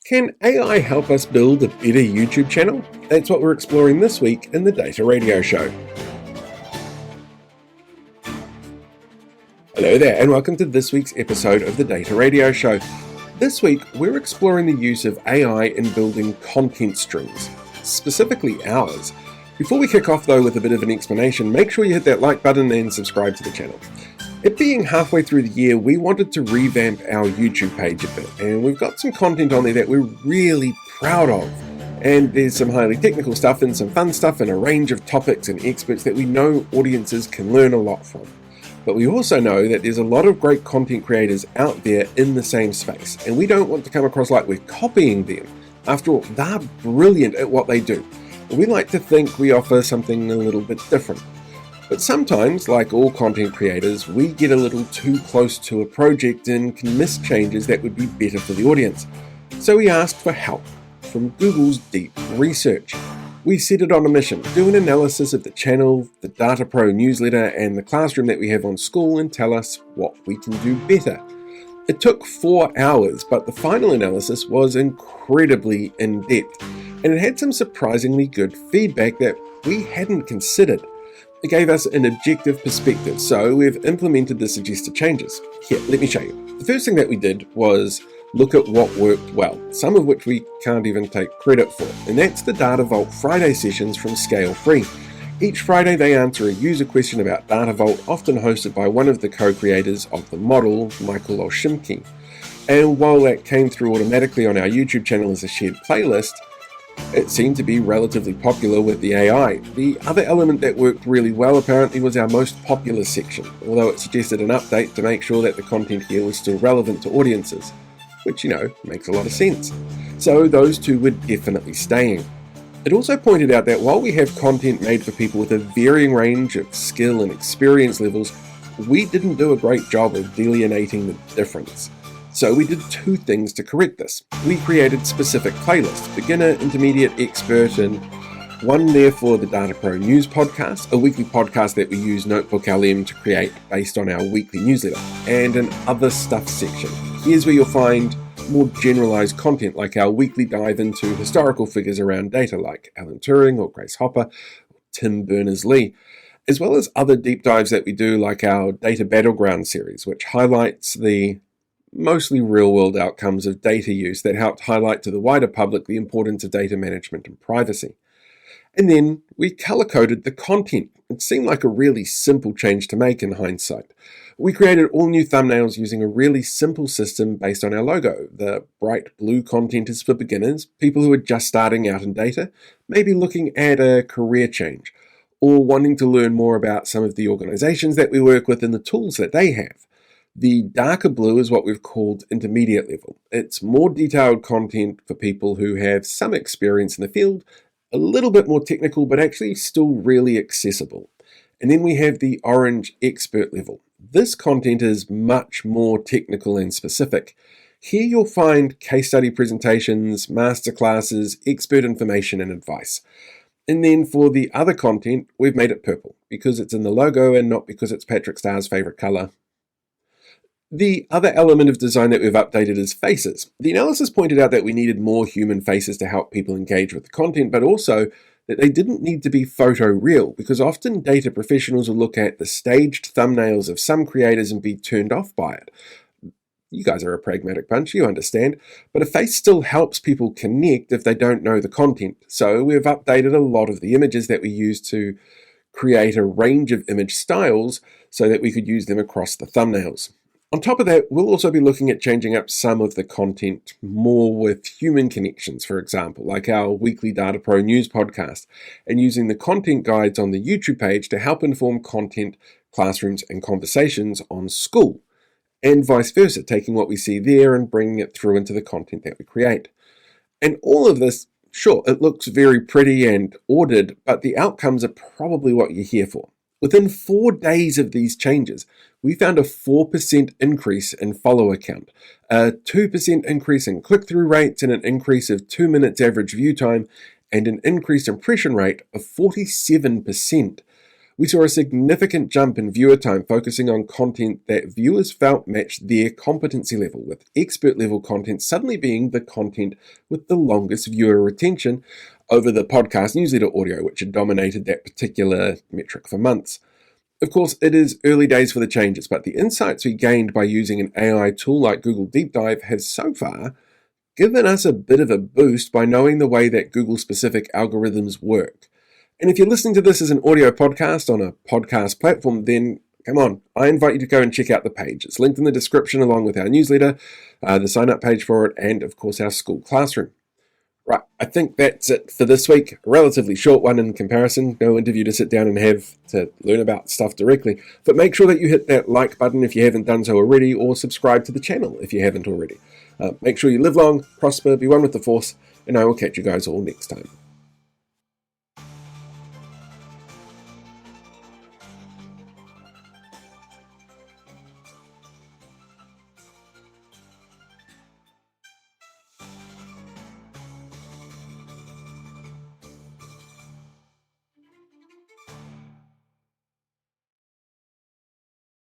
Can AI help us build a better YouTube channel? That's what we're exploring this week in the Data Radio Show. Hello there, and welcome to this week's episode of the Data Radio Show. This week, we're exploring the use of AI in building content streams, specifically ours. Before we kick off, though, with a bit of an explanation, make sure you hit that like button and subscribe to the channel. It being halfway through the year, we wanted to revamp our YouTube page a bit, and we've got some content on there that we're really proud of. And there's some highly technical stuff and some fun stuff and a range of topics and experts that we know audiences can learn a lot from. But we also know that there's a lot of great content creators out there in the same space, and we don't want to come across like we're copying them. After all, they're brilliant at what they do. We like to think we offer something a little bit different. But sometimes, like all content creators, we get a little too close to a project and can miss changes that would be better for the audience. So we asked for help from Google's deep research. We set it on a mission, do an analysis of the channel, the DataPro newsletter, and the classroom that we have on Skool and tell us what we can do better. It took 4 hours, but the final analysis was incredibly in-depth, and it had some surprisingly good feedback that we hadn't considered. It gave us an objective perspective, so we've implemented the suggested changes. Here, let me show you. The first thing that we did was look at what worked well, some of which we can't even take credit for, and that's the Data Vault Friday sessions from Scale Free. Each Friday they answer a user question about Data Vault, often hosted by one of the co-creators of the model, Michael Olszymski. And while that came through automatically on our YouTube channel as a shared playlist, it seemed to be relatively popular with the AI. The other element that worked really well apparently was our most popular section, although it suggested an update to make sure that the content here was still relevant to audiences, which, makes a lot of sense. So those two were definitely staying. It also pointed out that while we have content made for people with a varying range of skill and experience levels, we didn't do a great job of delineating the difference. So we did 2 things to correct this. We created specific playlists, beginner, intermediate, expert, and one there for the DataPro.News podcast, a weekly podcast that we use Notebook LM to create based on our weekly newsletter, and an other stuff section. Here's where you'll find more generalized content like our weekly dive into historical figures around data like Alan Turing or Grace Hopper or Tim Berners-Lee, as well as other deep dives that we do like our Data Battleground series, which highlights the mostly real-world outcomes of data use that helped highlight to the wider public the importance of data management and privacy. And then we color-coded the content. It seemed like a really simple change to make in hindsight. We created all new thumbnails using a really simple system based on our logo. The bright blue content is for beginners, people who are just starting out in data, maybe looking at a career change, or wanting to learn more about some of the organizations that we work with and the tools that they have. The darker blue is what we've called intermediate level. It's more detailed content for people who have some experience in the field, a little bit more technical, but actually still really accessible. And then we have the orange expert level. This content is much more technical and specific. Here you'll find case study presentations, masterclasses, expert information and advice. And then for the other content, we've made it purple because it's in the logo and not because it's Patrick Starr's favorite color. The other element of design that we've updated is faces. The analysis pointed out that we needed more human faces to help people engage with the content, but also that they didn't need to be photoreal, because often data professionals will look at the staged thumbnails of some creators and be turned off by it. You guys are a pragmatic bunch, you understand, but a face still helps people connect if they don't know the content. So we've updated a lot of the images that we use to create a range of image styles so that we could use them across the thumbnails. On top of that, we'll also be looking at changing up some of the content more with human connections, for example, like our weekly DataPro.News podcast, and using the content guides on the YouTube page to help inform content, classrooms, and conversations on Skool, and vice versa, taking what we see there and bringing it through into the content that we create. And all of this, sure, it looks very pretty and ordered, but the outcomes are probably what you're here for. Within 4 days of these changes, we found a 4% increase in follower count, a 2% increase in click-through rates, and an increase of 2 minutes average view time, and an increased impression rate of 47%. we saw a significant jump in viewer time focusing on content that viewers felt matched their competency level, with expert-level content suddenly being the content with the longest viewer retention over the podcast newsletter audio, which had dominated that particular metric for months. Of course, it is early days for the changes, but the insights we gained by using an AI tool like Google Deep Dive have so far given us a bit of a boost by knowing the way that Google-specific algorithms work. And if you're listening to this as an audio podcast on a podcast platform, then come on, I invite you to go and check out the page. It's linked in the description along with our newsletter, the sign-up page for it, and of course our Skool Classroom. Right, I think that's it for this week. A relatively short one in comparison. No interview to sit down and have to learn about stuff directly. But make sure that you hit that like button if you haven't done so already, or subscribe to the channel if you haven't already. Make sure you live long, prosper, be one with the force, and I will catch you guys all next time.